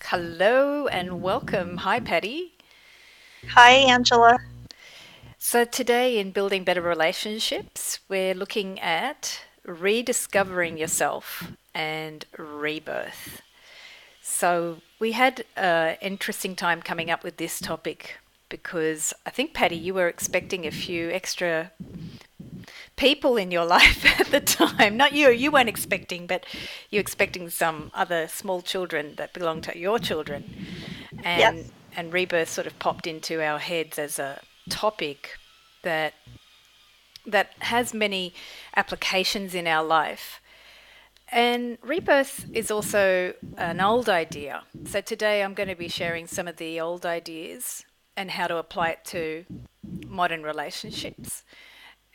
Hello and welcome. Hi, Patti. Hi, Angela. So, today in Building Better Relationships, we're looking at rediscovering yourself and rebirth. So, we had an interesting time coming up with this topic because I think, Patti, you were expecting a few extra people in your life at the time. Not you, you weren't expecting, but you're expecting some other small children that belong to your children. And Yes. and rebirth sort of popped into our heads as a topic that has many applications in our life. And rebirth is also an old idea. So today I'm going to be sharing some of the old ideas and how to apply it to modern relationships.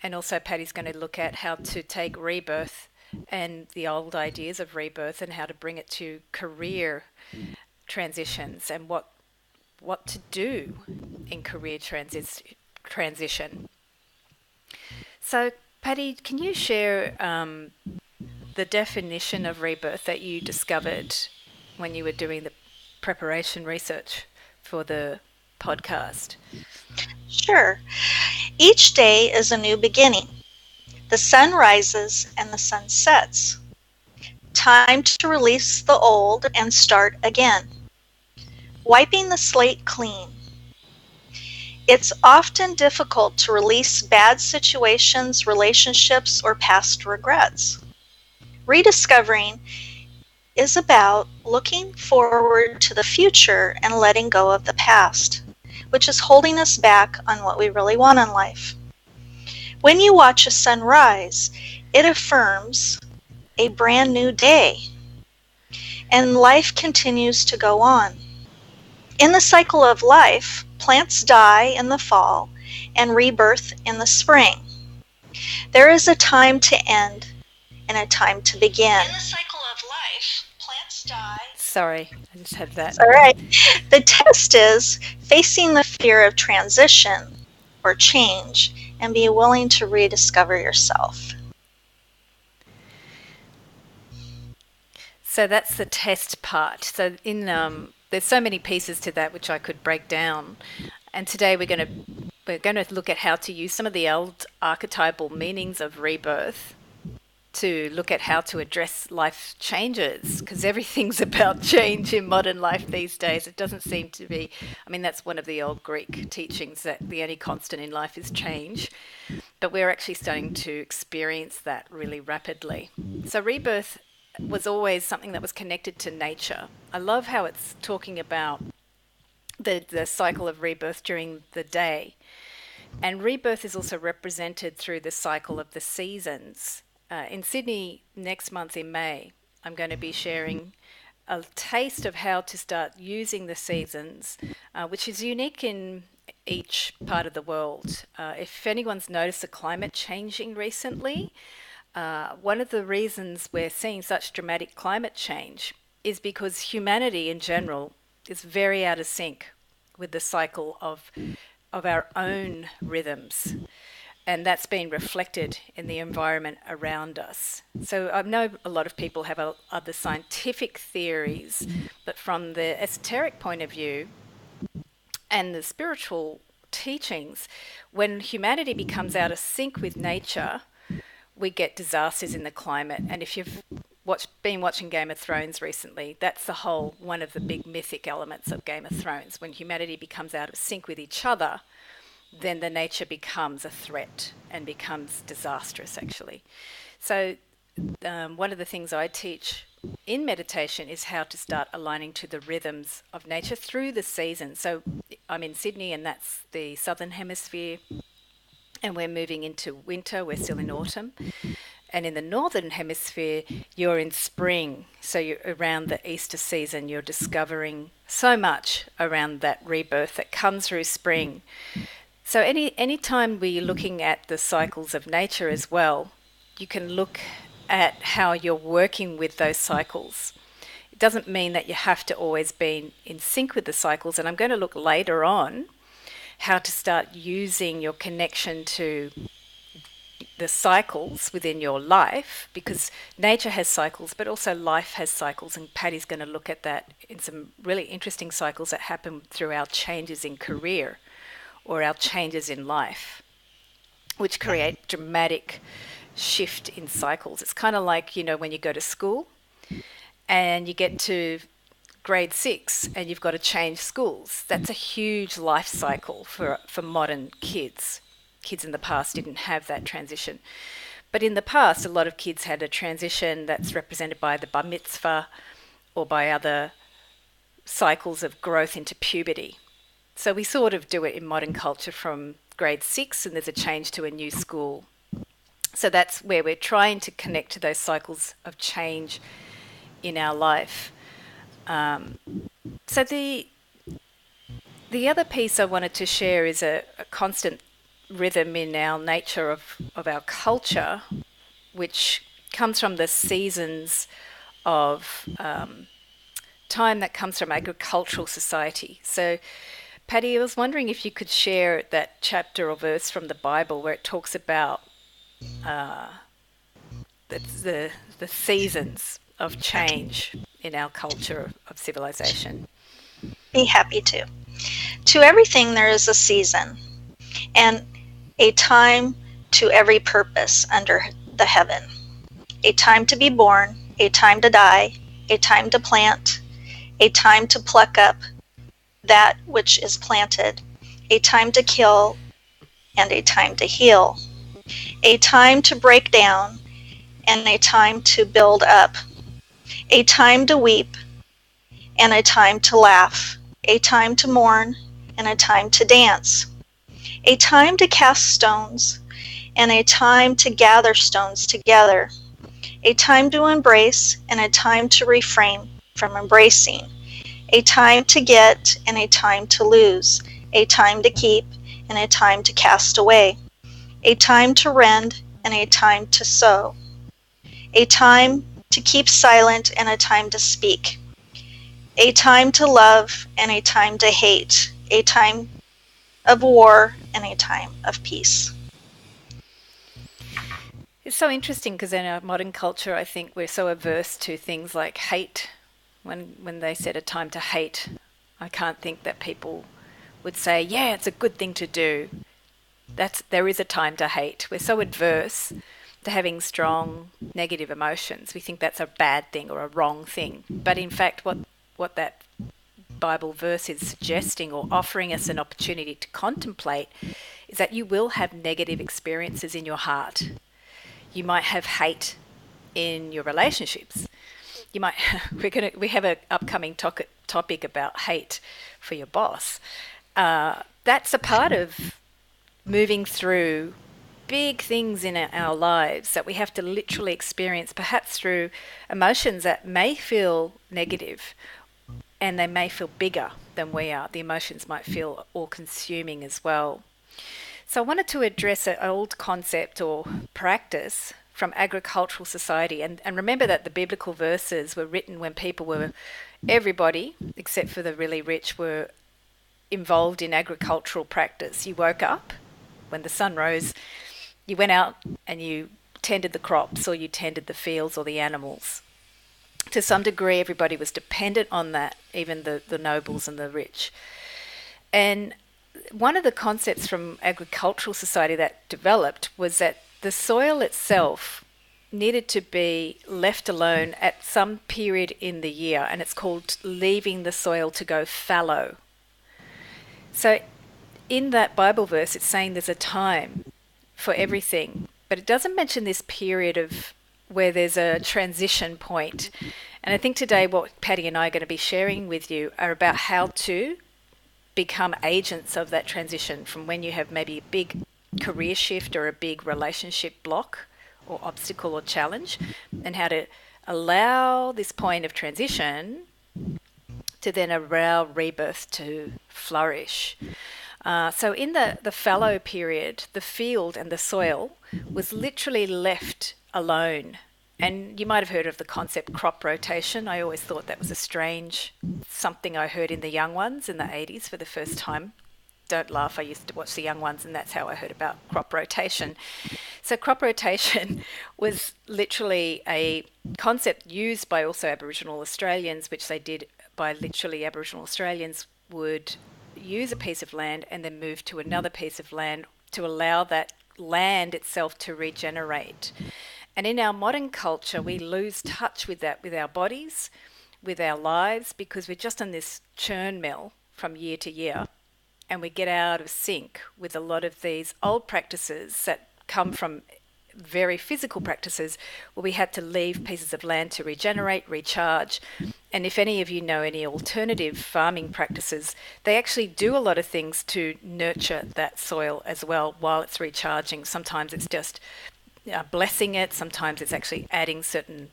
And also Patty's going to look at how to take rebirth and the old ideas of rebirth and how to bring it to career transitions and what to do in transition. So, Patty, can you share the definition of rebirth that you discovered when you were doing the preparation research for the podcast? Sure. Each day is a new beginning. The sun rises and the sun sets. Time to release the old and start again. Wiping the slate clean. It's often difficult to release bad situations, relationships, or past regrets. Rediscovering is about looking forward to the future and letting go of the past, which is holding us back on what we really want in life. When you watch a sunrise, it affirms a brand new day, and life continues to go on. In the cycle of life, plants die in the fall and rebirth in the spring. There is a time to end and a time to begin. In the cycle of life, plants die. Sorry, I just had that. All right. The test is facing the fear of transition or change and be willing to rediscover yourself. So that's the test part. So in there's so many pieces to that which I could break down, and today we're going to look at how to use some of the old archetypal meanings of rebirth to look at how to address life changes because everything's about change in modern life these days. It doesn't seem to be, I mean, that's one of the old Greek teachings that the only constant in life is change, but we're actually starting to experience that really rapidly. So, rebirth was always something that was connected to nature. I love how it's talking about the cycle of rebirth during the day. And rebirth is also represented through the cycle of the seasons. In Sydney next month in May, I'm going to be sharing a taste of how to start using the seasons, which is unique in each part of the world. If anyone's noticed the climate changing recently, one of the reasons we're seeing such dramatic climate change is because humanity in general is very out of sync with the cycle of our own rhythms. And that's been reflected in the environment around us. So I know a lot of people have other scientific theories, but from the esoteric point of view and the spiritual teachings, when humanity becomes out of sync with nature, we get disasters in the climate. And if you've been watching Game of Thrones recently, that's the whole one of the big mythic elements of Game of Thrones. When humanity becomes out of sync with each other, then the nature becomes a threat and becomes disastrous, actually. So, one of the things I teach in meditation is how to start aligning to the rhythms of nature through the seasons. So, I'm in Sydney, and that's the southern hemisphere, and we're moving into winter. We're still in autumn. And in the northern hemisphere, you're in spring. So you're around the Easter season, you're discovering so much around that rebirth that comes through spring. So any time we're looking at the cycles of nature as well, you can look at how you're working with those cycles. It doesn't mean that you have to always be in sync with the cycles. And I'm going to look later on how to start using your connection to the cycles within your life, because nature has cycles, but also life has cycles. And Patty's going to look at that in some really interesting cycles that happen through our changes in career or our changes in life, which create dramatic shift in cycles. It's kind of like, when you go to school and you get to grade 6 and you've got to change schools. That's a huge life cycle for modern kids. Kids in the past didn't have that transition. But in the past, a lot of kids had a transition that's represented by the bar mitzvah or by other cycles of growth into puberty. So we sort of do it in modern culture from grade 6, and there's a change to a new school. So that's where we're trying to connect to those cycles of change in our life. So the other piece I wanted to share is a constant rhythm in our nature of our culture, which comes from the seasons of time that comes from agricultural society. So, Patti, I was wondering if you could share that chapter or verse from the Bible where it talks about the seasons of change in our culture of civilization. Be happy to. To everything there is a season, and a time to every purpose under the heaven. A time to be born, a time to die, a time to plant, a time to pluck up that which is planted, a time to kill, and a time to heal, a time to break down, and a time to build up, a time to weep, and a time to laugh, a time to mourn, and a time to dance, a time to cast stones, and a time to gather stones together, a time to embrace, and a time to refrain from embracing, a time to get, and a time to lose, a time to keep, and a time to cast away, a time to rend, and a time to sow, a time to keep silent, and a time to speak, a time to love, and a time to hate, a time of war, and a time of peace. It's so interesting because in our modern culture, I think we're so averse to things like hate. When they said a time to hate, I can't think that people would say, yeah, it's a good thing to do. There is a time to hate. We're so adverse to having strong negative emotions. We think that's a bad thing or a wrong thing. But in fact, what that Bible verse is suggesting or offering us an opportunity to contemplate is that you will have negative experiences in your heart. You might have hate in your relationships. You might we have an upcoming topic about hate for your boss. That's a part of moving through big things in our lives that we have to literally experience, perhaps through emotions that may feel negative and they may feel bigger than we are. The emotions might feel all-consuming as well. So I wanted to address an old concept or practice from agricultural society. And remember that the biblical verses were written when everybody, except for the really rich, were involved in agricultural practice. You woke up when the sun rose, you went out and you tended the crops or you tended the fields or the animals. To some degree, everybody was dependent on that, even the nobles and the rich. And one of the concepts from agricultural society that developed was that the soil itself needed to be left alone at some period in the year, and it's called leaving the soil to go fallow. So in that Bible verse, it's saying there's a time for everything, but it doesn't mention this period of where there's a transition point. And I think today what Patti and I are going to be sharing with you are about how to become agents of that transition from when you have maybe a big career shift or a big relationship block or obstacle or challenge, and how to allow this point of transition to then allow rebirth to flourish. So in the fallow period, the field and the soil was literally left alone. And you might have heard of the concept crop rotation. I always thought that was a strange something I heard in the young ones in the 80s for the first time. don't laugh, I used to watch the young ones, and that's how I heard about crop rotation. So crop rotation was literally a concept used by also Aboriginal Australians, which they did by literally Aboriginal Australians would use a piece of land and then move to another piece of land to allow that land itself to regenerate. And in our modern culture, we lose touch with that, with our bodies, with our lives, because we're just in this churn mill from year to year, and we get out of sync with a lot of these old practices that come from very physical practices where we had to leave pieces of land to regenerate, recharge. And if any of you know any alternative farming practices, they actually do a lot of things to nurture that soil as well while it's recharging. Sometimes it's just blessing it, sometimes it's actually adding certain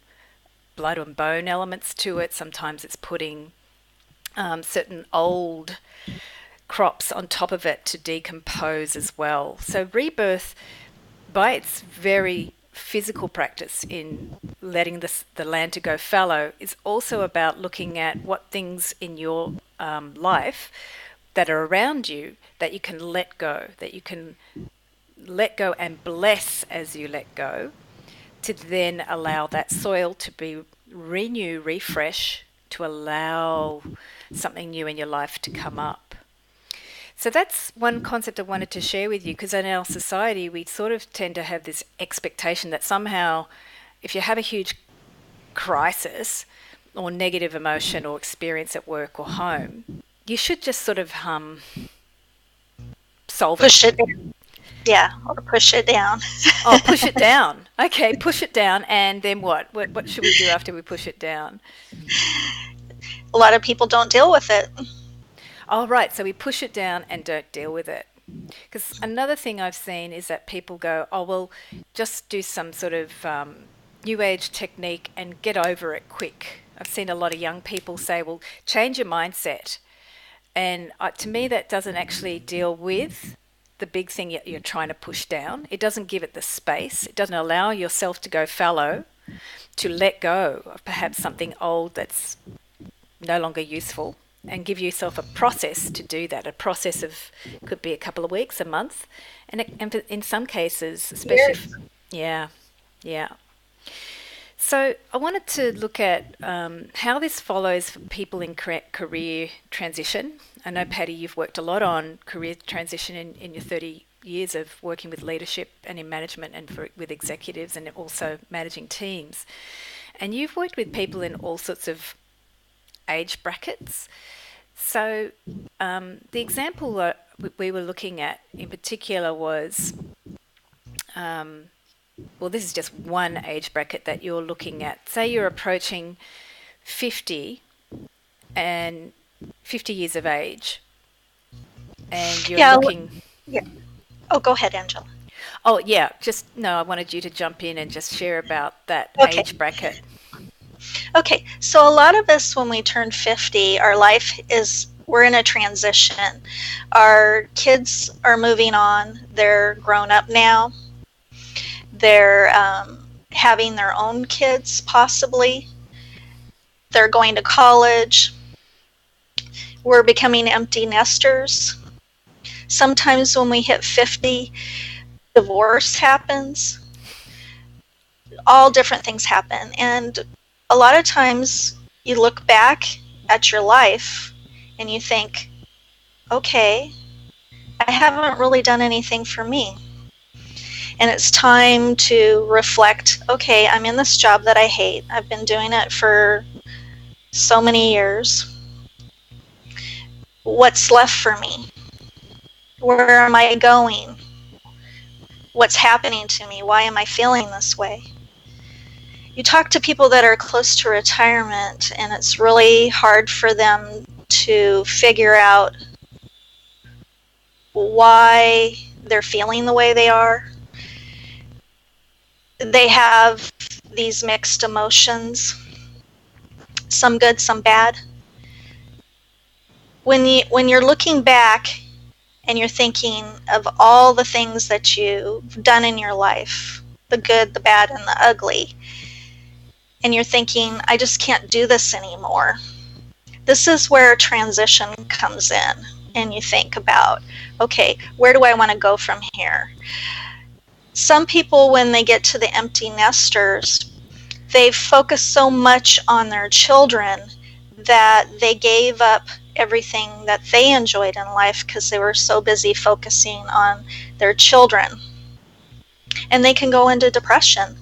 blood and bone elements to it, sometimes it's putting certain old crops on top of it to decompose as well. So rebirth, by its very physical practice in letting the land to go fallow, is also about looking at what things in your life that are around you that you can let go, that you can let go and bless as you let go, to then allow that soil to be refresh, to allow something new in your life to come up. So that's one concept I wanted to share with you, because in our society we sort of tend to have this expectation that somehow if you have a huge crisis or negative emotion or experience at work or home, you should just sort of solve push it. Yeah, or push it down. Oh, push it down. Okay, push it down, and then what? What should we do after we push it down? A lot of people don't deal with it. Oh, right. So we push it down and don't deal with it. Because another thing I've seen is that people go, oh, well, just do some sort of new age technique and get over it quick. I've seen a lot of young people say, well, change your mindset. And to me, that doesn't actually deal with the big thing you're trying to push down. It doesn't give it the space. It doesn't allow yourself to go fallow, to let go of perhaps something old that's no longer useful, and give yourself a process to do that. A process of, could be a couple of weeks, a month, and in some cases, especially, yeah. So I wanted to look at how this follows for people in career transition. I know, Patti, you've worked a lot on career transition in your 30 years of working with leadership and in management and with executives and also managing teams. And you've worked with people in all sorts of age brackets. So the example that we were looking at in particular was, well, this is just one age bracket that you're looking at. Say you're approaching 50 and 50 years of age, and you're looking... Yeah. Oh, go ahead, Angela. Oh, yeah. I wanted you to jump in and just share about that age bracket. Okay, so a lot of us, when we turn 50, we're in a transition. Our kids are moving on. They're grown up now. They're having their own kids, possibly. They're going to college. We're becoming empty nesters. Sometimes when we hit 50, divorce happens. All different things happen. And a lot of times you look back at your life and you think, okay, I haven't really done anything for me. And it's time to reflect, okay, I'm in this job that I hate. I've been doing it for so many years. What's left for me? Where am I going? What's happening to me? Why am I feeling this way? You talk to people that are close to retirement, and it's really hard for them to figure out why they're feeling the way they are. They have these mixed emotions, some good, some bad. When you're looking back and you're thinking of all the things that you've done in your life, the good, the bad, and the ugly, and you're thinking, I just can't do this anymore. This is where transition comes in. and you think about, okay, where do I want to go from here? Some people, when they get to the empty nesters, they focus so much on their children that they gave up everything that they enjoyed in life because they were so busy focusing on their children. And they can go into depression.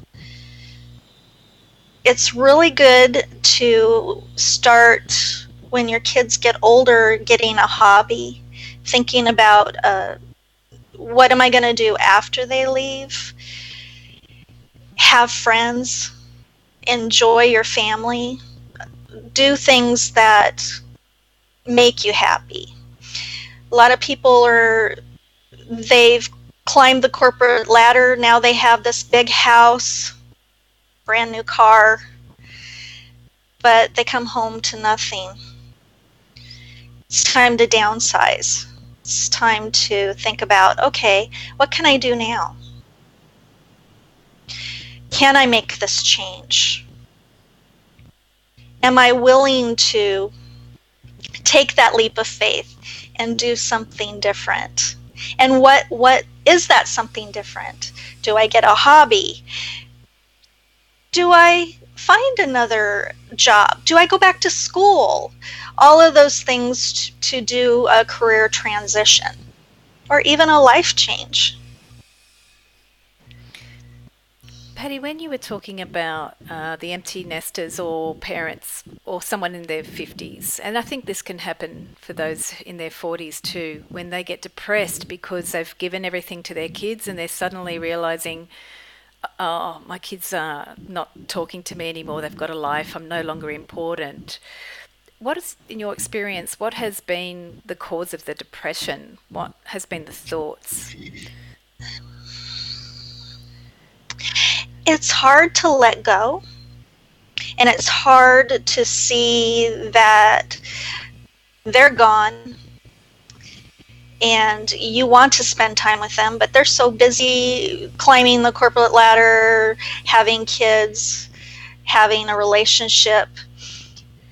It's really good to start when your kids get older, getting a hobby, thinking about what am I going to do after they leave? Have friends, enjoy your family, do things that make you happy. A lot of people they've climbed the corporate ladder, now they have this big house, brand new car, but they come home to nothing. It's time to downsize. It's time to think about, okay, what can I do now? Can I make this change? Am I willing to take that leap of faith and do something different? And what is that something different? Do I get a hobby? Do I find another job? Do I go back to school? All of those things to do a career transition or even a life change. Patti, when you were talking about the empty nesters or parents or someone in their 50s, and I think this can happen for those in their 40s too, when they get depressed because they've given everything to their kids and they're suddenly realizing, oh, my kids are not talking to me anymore, they've got a life, I'm no longer important. What is, in your experience, what has been the cause of the depression? What has been the thoughts? It's hard to let go, and it's hard to see that they're gone and you want to spend time with them, but they're so busy climbing the corporate ladder, having kids, having a relationship.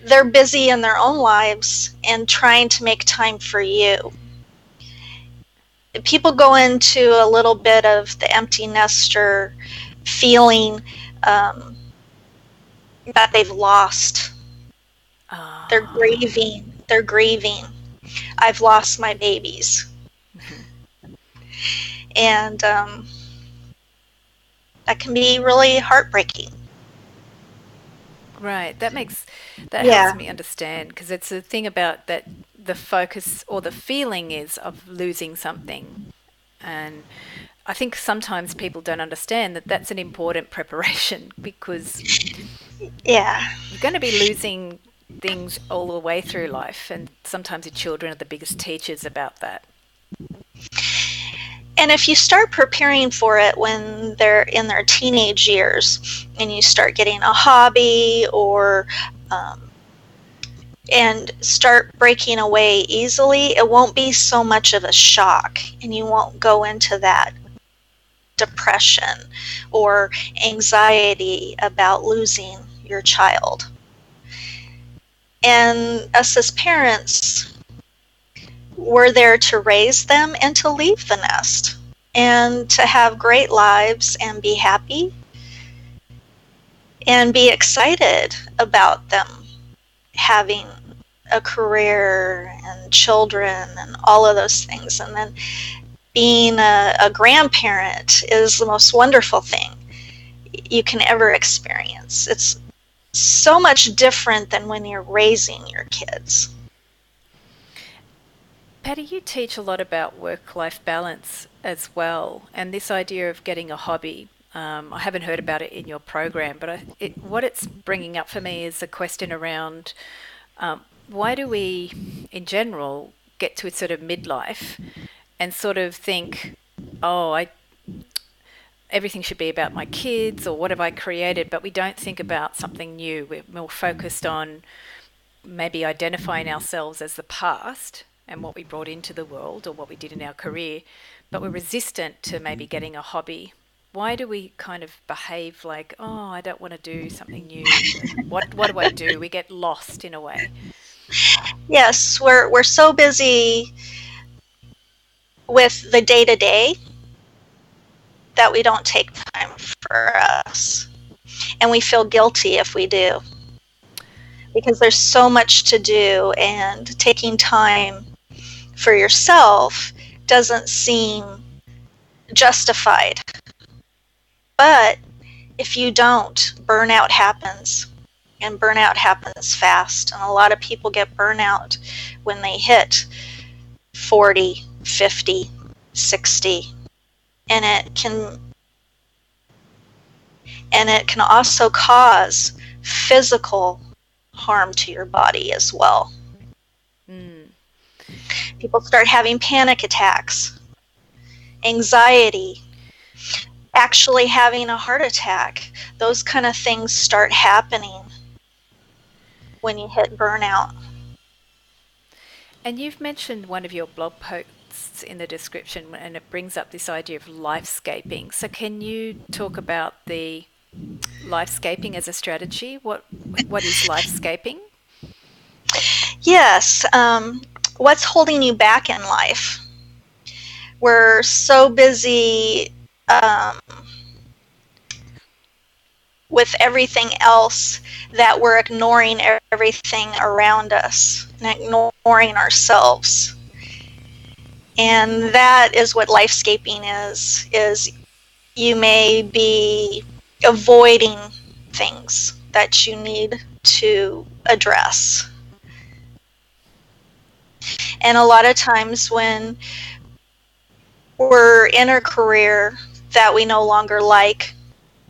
They're busy in their own lives and trying to make time for you. People go into a little bit of the empty nester feeling that they've lost. They're Ah, grieving. They're grieving. I've lost my babies. And that can be really heartbreaking. right. That helps Yeah. me understand because it's a thing about that the focus or the feeling is of losing something. And I think sometimes people don't understand that that's an important preparation because Yeah. you're going to be losing things all the way through life, and sometimes your children are the biggest teachers about that. And if you start preparing for it when they're in their teenage years and you start getting a hobby or and start breaking away easily, it won't be so much of a shock and you won't go into that depression or anxiety about losing your child. And us as parents, we're there to raise them and to leave the nest and to have great lives and be happy and be excited about them having a career and children and all of those things. And then being a grandparent is the most wonderful thing you can ever experience. It's so much different than when you're raising your kids. Patty, you teach a lot about work-life balance as well, and this idea of getting a hobby. I haven't heard about it in your program, but what it's bringing up for me is a question around why do we, in general, get to a sort of midlife and sort of think, oh, everything should be about my kids or what have I created, but we don't think about something new. We're more focused on maybe identifying ourselves as the past and what we brought into the world or what we did in our career, but we're resistant to maybe getting a hobby. Why do we kind of behave like, oh, I don't want to do something new? What do I do? We get lost in a way. Yes, we're so busy with the day-to-day that we don't take time for us. And we feel guilty if we do, because there's so much to do, and taking time for yourself doesn't seem justified. But if you don't, burnout happens, and burnout happens fast. And a lot of people get burnout when they hit 40, 50, 60. And it can also cause physical harm to your body as well. People start having panic attacks, anxiety, actually having a heart attack. Those kind of things start happening when you hit burnout. And you've mentioned one of your blog posts in the description, and it brings up this idea of lifescaping. So can you talk about the lifescaping as a strategy? What is lifescaping? Yes. What's holding you back in life? We're so busy with everything else that we're ignoring everything around us and ignoring ourselves. And that is what lifescaping is you may be avoiding things that you need to address. And a lot of times when we're in a career that we no longer like,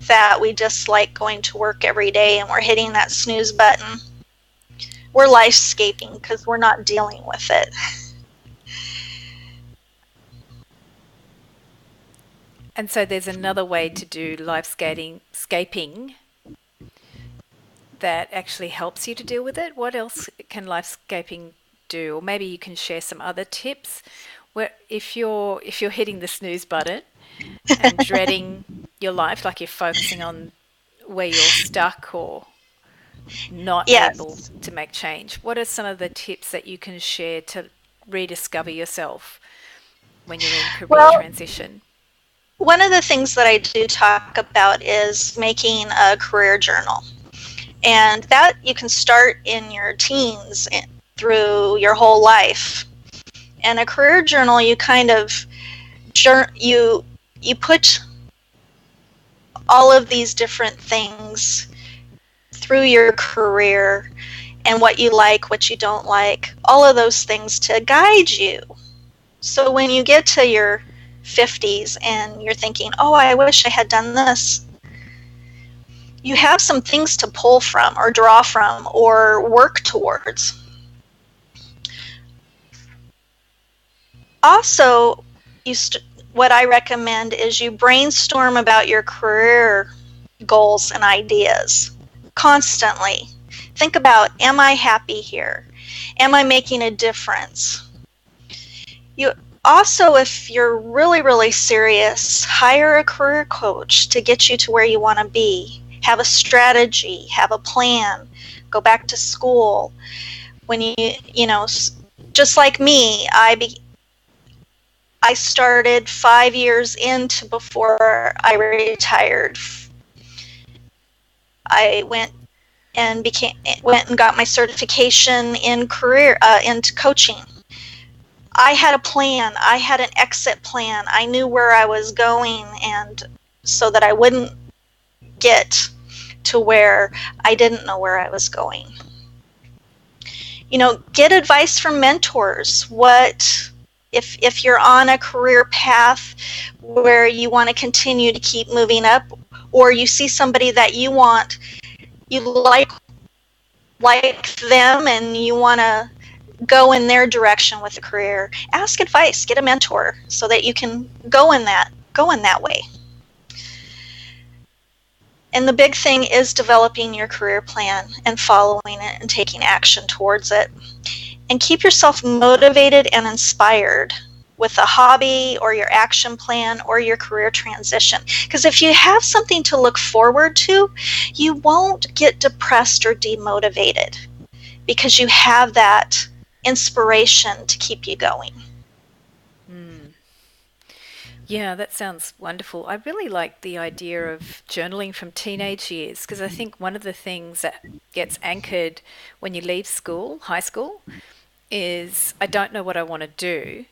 that we just like going to work every day, and we're hitting that snooze button, we're lifescaping because we're not dealing with it. And so there's another way to do lifescaping that actually helps you to deal with it. What else can lifescaping do? Or maybe you can share some other tips where if you're hitting the snooze button and dreading your life, like you're focusing on where you're stuck or not able Yes. to make change, what are some of the tips that you can share to rediscover yourself when you're in career Well, transition? one of the things that I do talk about is making a career journal. And that you can start in your teens through your whole life. And a career journal, you kind of you put all of these different things through your career, and what you like, what you don't like, all of those things to guide you. So when you get to your 50s and you're thinking, oh, I wish I had done this, you have some things to pull from or draw from or work towards. Also, what I recommend is you brainstorm about your career goals and ideas constantly. Think about, am I happy here? Am I making a difference? You also, if you're really, really serious, hire a career coach to get you to where you want to be. Have a strategy, have a plan, go back to school. When you know, just like me, I started 5 years into before I retired. I went and got my certification in into coaching. I had a plan. I had an exit plan. I knew where I was going, and so that I wouldn't get to where I didn't know where I was going. You know, get advice from mentors. If you're on a career path where you want to continue to keep moving up, or you see somebody that you like them and you want to go in their direction with a career, ask advice, get a mentor so that you can go in that way. And the big thing is developing your career plan and following it and taking action towards it. And keep yourself motivated and inspired with a hobby or your action plan or your career transition. Because if you have something to look forward to, you won't get depressed or demotivated because you have that inspiration to keep you going. Yeah, that sounds wonderful. I really like the idea of journaling from teenage years because I think one of the things that gets anchored when you leave school, high school, is I don't know what I want to do.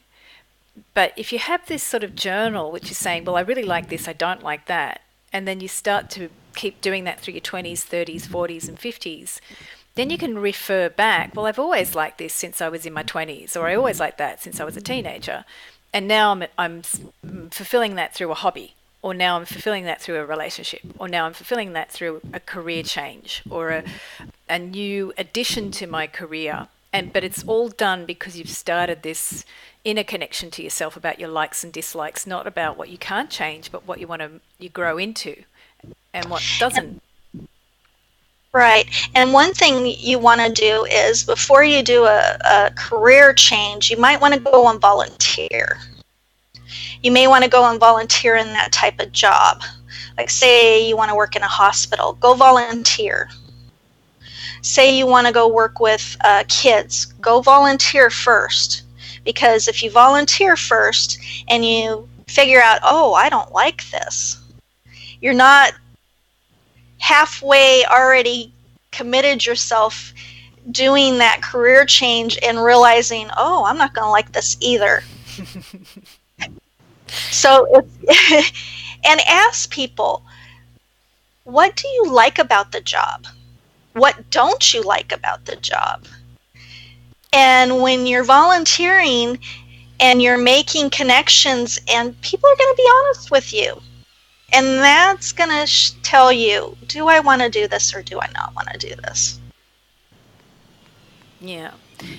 But if you have this sort of journal, which is saying, well, I really like this, I don't like that, and then you start to keep doing that through your 20s, 30s, 40s, and 50s, then you can refer back, well, I've always liked this since I was in my 20s, or I always liked that since I was a teenager. And now I'm fulfilling that through a hobby, or now I'm fulfilling that through a relationship, or now I'm fulfilling that through a career change, or a new addition to my career. But it's all done because you've started this inner connection to yourself about your likes and dislikes, not about what you can't change, but what you grow into and what doesn't. Right. And one thing you want to do is before you do a career change, you might want to go and volunteer. You may want to go and volunteer in that type of job. Like, say you want to work in a hospital, go volunteer. Say you want to go work with kids, go volunteer first. Because if you volunteer first and you figure out, oh, I don't like this, you're not halfway already committed yourself doing that career change and realizing, oh, I'm not going to like this either. So, and ask people, what do you like about the job? What don't you like about the job? And when you're volunteering and you're making connections, and people are going to be honest with you, and that's going to tell you, do I want to do this or do I not want to do this? Yeah.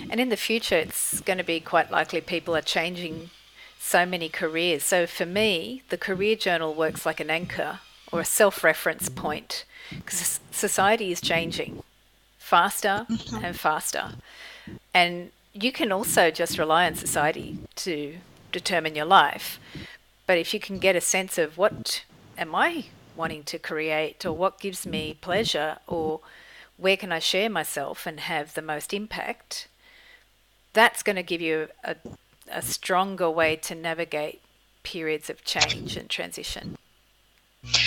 And in the future, it's going to be quite likely people are changing so many careers. So for me, the career journal works like an anchor or a self reference point because society is changing faster and faster. And you can also just rely on society to determine your life. But if you can get a sense of what am I wanting to create, or what gives me pleasure, or where can I share myself and have the most impact, that's going to give you a stronger way to navigate periods of change and transition.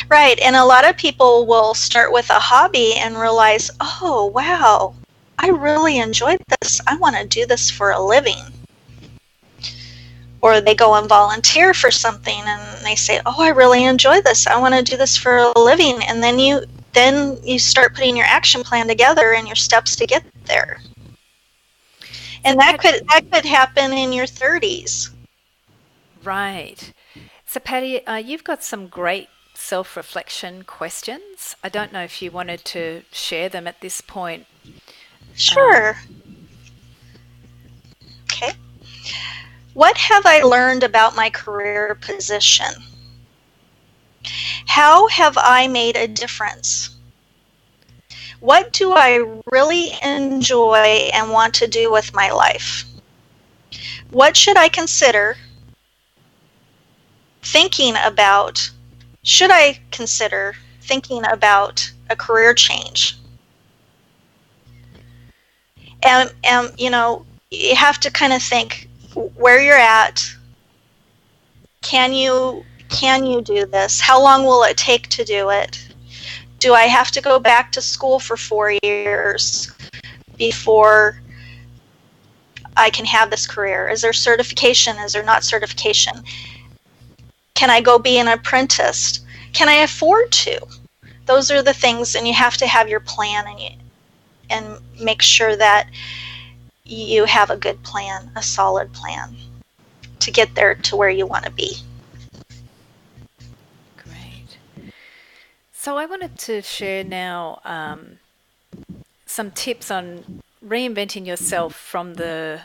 Right. And a lot of people will start with a hobby and realize, oh, wow, I really enjoyed this. I want to do this for a living. Or they go and volunteer for something and they say, oh, I really enjoy this. I want to do this for a living. And then you start putting your action plan together and your steps to get there. And that could happen in your 30s. Right. So, Patti, you've got some great self reflection questions. I don't know if you wanted to share them at this point. Sure. Okay. What have I learned about my career position? How have I made a difference? What do I really enjoy and want to do with my life? What should I consider thinking about? Should I consider thinking about a career change? And you have to kind of think where you're at. Can you do this? How long will it take to do it? Do I have to go back to school for 4 years before I can have this career? Is there certification? Is there not certification? Can I go be an apprentice? Can I afford to? Those are the things, and you have to have your plan and make sure that you have a good plan, a solid plan to get there to where you want to be. Great. So, I wanted to share now some tips on reinventing yourself from the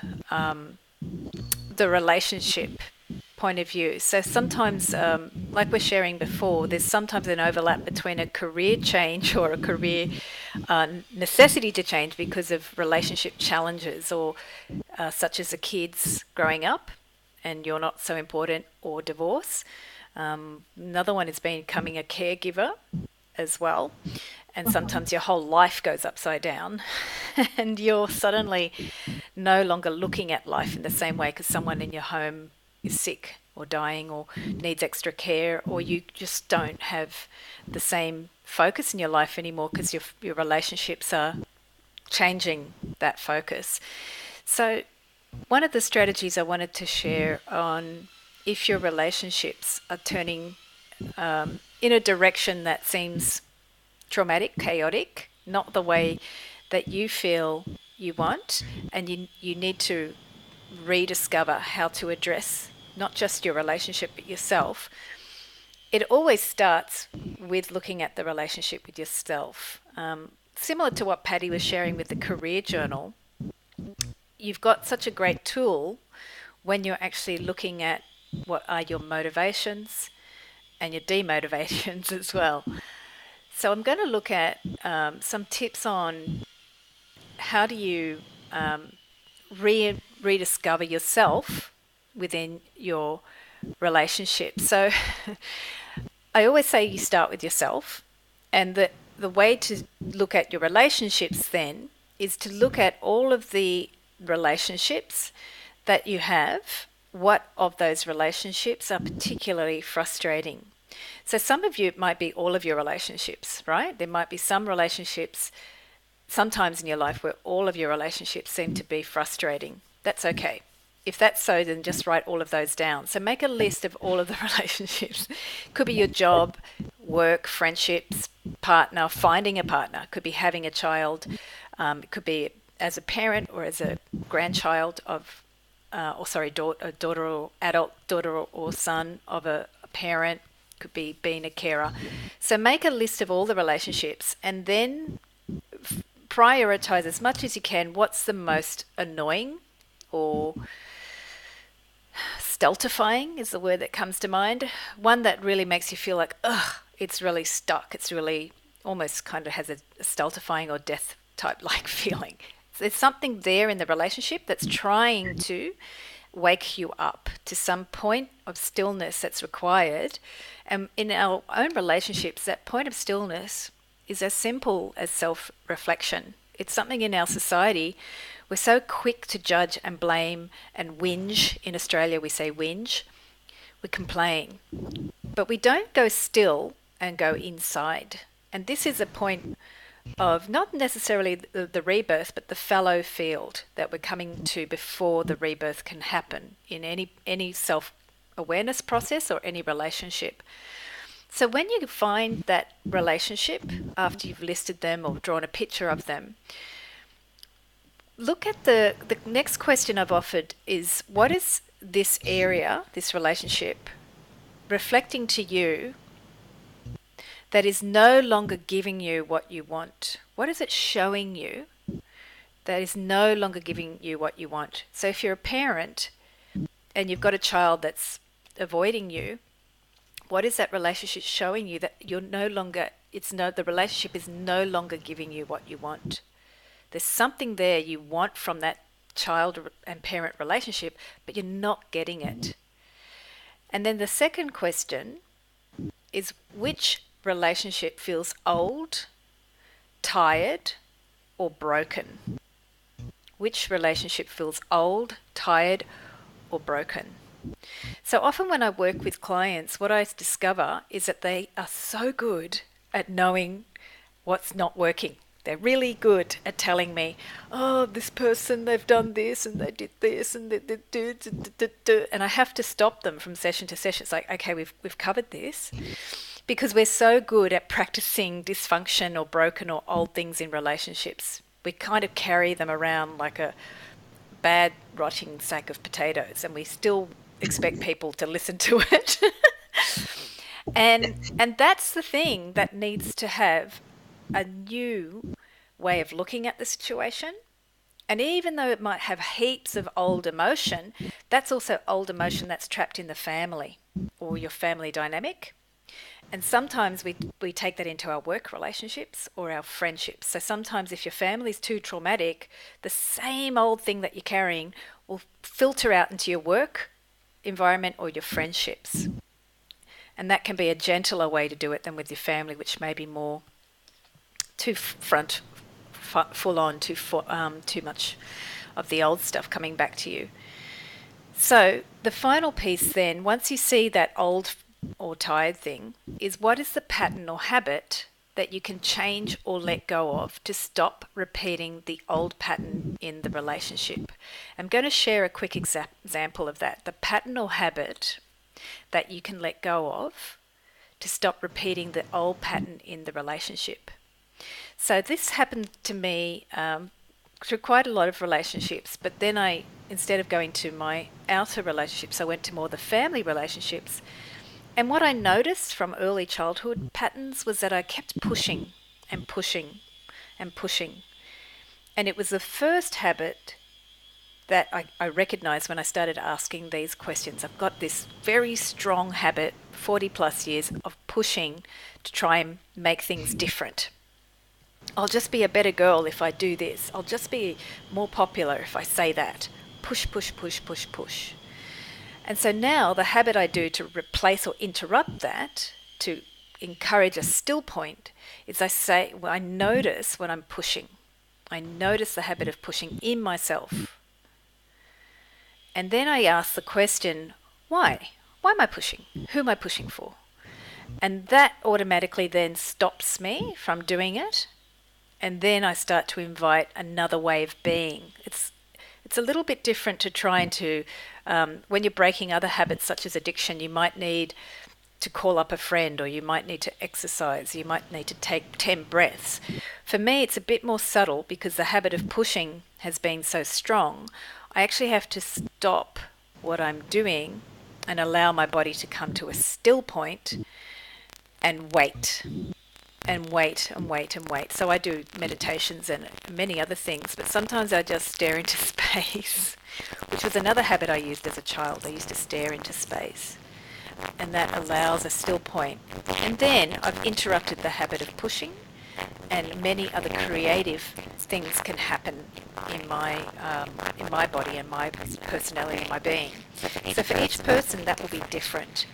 relationship point of view. So sometimes, like we're sharing before, there's sometimes an overlap between a career change or a career necessity to change because of relationship challenges, or such as the kids growing up and you're not so important, or divorce. Another one is becoming a caregiver as well. And sometimes your whole life goes upside down and you're suddenly no longer looking at life in the same way because someone in your home is sick or dying or needs extra care, or you just don't have the same focus in your life anymore because your relationships are changing that focus. So one of the strategies I wanted to share on if your relationships are turning in a direction that seems traumatic, chaotic, not the way that you feel you want, and you need to rediscover how to address not just your relationship but yourself. It always starts with looking at the relationship with yourself. Similar to what Patti was sharing with the career journal, you've got such a great tool when you're actually looking at what are your motivations and your demotivations as well. So I'm going to look at some tips on how do you rediscover yourself within your relationship. So I always say you start with yourself, and the way to look at your relationships then is to look at all of the relationships that you have. What of those relationships are particularly frustrating? So some of you, it might be all of your relationships, right? There might be some relationships sometimes in your life where all of your relationships seem to be frustrating. That's okay. If that's so, then just write all of those down. So make a list of all of the relationships. Could be your job, work, friendships, partner, finding a partner. Could be having a child. It could be as a parent or as a grandchild of, a daughter or adult daughter or son of a parent. Could be being a carer. So make a list of all the relationships and then prioritize as much as you can what's the most annoying or stultifying is the word that comes to mind. One that really makes you feel like, ugh, it's really stuck. It's really almost kind of has a stultifying or death type like feeling. So there's something there in the relationship that's trying to wake you up to some point of stillness that's required. And in our own relationships, that point of stillness is as simple as self-reflection. It's something in our society. We're so quick to judge and blame and whinge. In Australia, we say whinge. We complain. But we don't go still and go inside. And this is a point of not necessarily the rebirth, but the fallow field that we're coming to before the rebirth can happen in any self-awareness process or any relationship. So when you find that relationship, after you've listed them or drawn a picture of them, look at the next question I've offered is, what is this area, this relationship, reflecting to you that is no longer giving you what you want? What is it showing you that is no longer giving you what you want? So if you're a parent and you've got a child that's avoiding you, what is that relationship showing you that you're no longer, the relationship is no longer giving you what you want? There's something there you want from that child and parent relationship, but you're not getting it. And then the second question is, which relationship feels old, tired, or broken? Which relationship feels old, tired, or broken? So often when I work with clients, what I discover is that they are so good at knowing what's not working. They're really good at telling me, oh, this person, they've done this and they did this and they did, and I have to stop them from session to session. It's like, okay, we've covered this, because we're so good at practicing dysfunction or broken or old things in relationships. We kind of carry them around like a bad rotting sack of potatoes, and we still expect people to listen to it. and that's the thing that needs to have a new way of looking at the situation. And even though it might have heaps of old emotion, that's also old emotion that's trapped in the family or your family dynamic. And sometimes we take that into our work relationships or our friendships. So sometimes if your family's too traumatic, the same old thing that you're carrying will filter out into your work environment or your friendships. And that can be a gentler way to do it than with your family, which may be more too full on, too much of the old stuff coming back to you. So the final piece then, once you see that old or tired thing, is what is the pattern or habit that you can change or let go of to stop repeating the old pattern in the relationship. I'm going to share a quick example of that. The pattern or habit that you can let go of to stop repeating the old pattern in the relationship. So this happened to me through quite a lot of relationships, but then instead of going to my outer relationships, I went to more the family relationships. And what I noticed from early childhood patterns was that I kept pushing and pushing and pushing. And it was the first habit that I recognized when I started asking these questions. I've got this very strong habit, 40 plus years, of pushing to try and make things different. I'll just be a better girl if I do this. I'll just be more popular if I say that. Push, push, push, push, push. And so now the habit I do to replace or interrupt that, to encourage a still point, is I notice when I'm pushing. I notice the habit of pushing in myself. And then I ask the question, why? Why am I pushing? Who am I pushing for? And that automatically then stops me from doing it. And then I start to invite another way of being. It's a little bit different to trying to, when you're breaking other habits such as addiction, you might need to call up a friend, or you might need to exercise, you might need to take 10 breaths. For me, it's a bit more subtle because the habit of pushing has been so strong. I actually have to stop what I'm doing and allow my body to come to a still point and wait and wait and wait and wait. So I do meditations and many other things, but sometimes I just stare into space, which was another habit I used as a child. I used to stare into space, and that allows a still point. And then I've interrupted the habit of pushing, and many other creative things can happen in my body and my personality and my being. So for each person that will be different.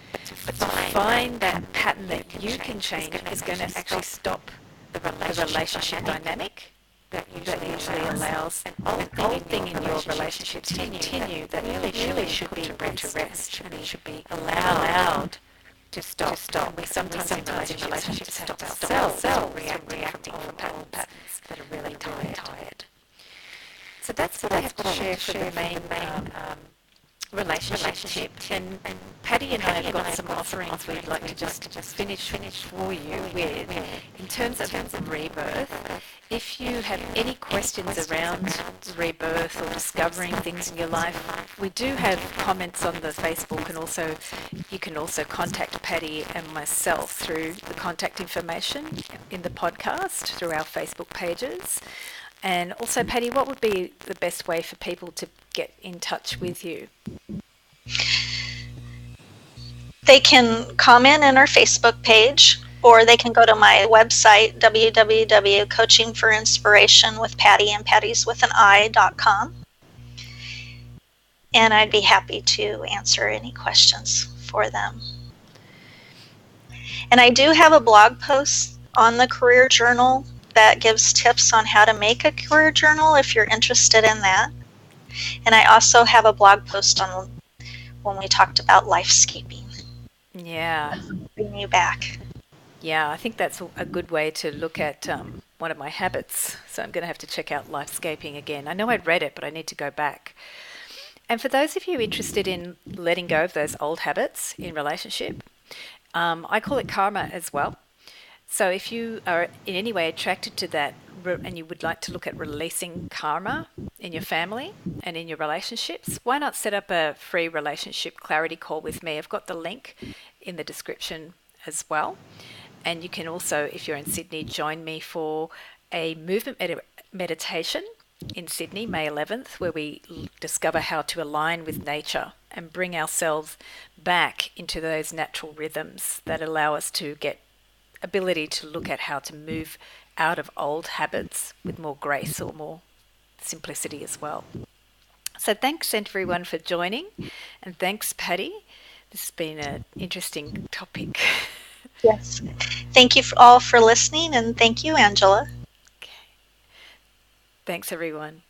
But to find that pattern that you can change is going to actually stop the relationship dynamic that usually allows an old thing in your relationship to continue that really should be put to rest, and it should be allowed to stop. We sometimes in relationships stop ourselves reacting from patterns that are really tired. So that's what I have to share for the main relationship. And Patti and I have got some offerings we'd like to just finish for you with. In terms of rebirth, if you have any questions around rebirth or discovering things in your life, we do have comments on the Facebook, and also you can also contact Patti and myself through the contact information in the podcast through our Facebook pages. And also, Patti, what would be the best way for people to get in touch with you? They can comment in our Facebook page, or they can go to my website, www.coachingforinspiration.com, and Patti's with an I.com. And I'd be happy to answer any questions for them. And I do have a blog post on the Career Journal that gives tips on how to make a career journal if you're interested in that. And I also have a blog post on when we talked about lifescaping. Yeah. Bring you back. Yeah, I think that's a good way to look at one of my habits. So I'm going to have to check out lifescaping again. I know I'd read it, but I need to go back. And for those of you interested in letting go of those old habits in relationship, I call it karma as well. So if you are in any way attracted to that and you would like to look at releasing karma in your family and in your relationships, why not set up a free relationship clarity call with me? I've got the link in the description as well. And you can also, if you're in Sydney, join me for a movement meditation in Sydney, May 11th, where we discover how to align with nature and bring ourselves back into those natural rhythms that allow us to get ability to look at how to move out of old habits with more grace or more simplicity as well. So thanks everyone for joining, and thanks Patti. This has been an interesting topic. Yes. Thank you all for listening, and thank you, Angela. Okay. Thanks everyone.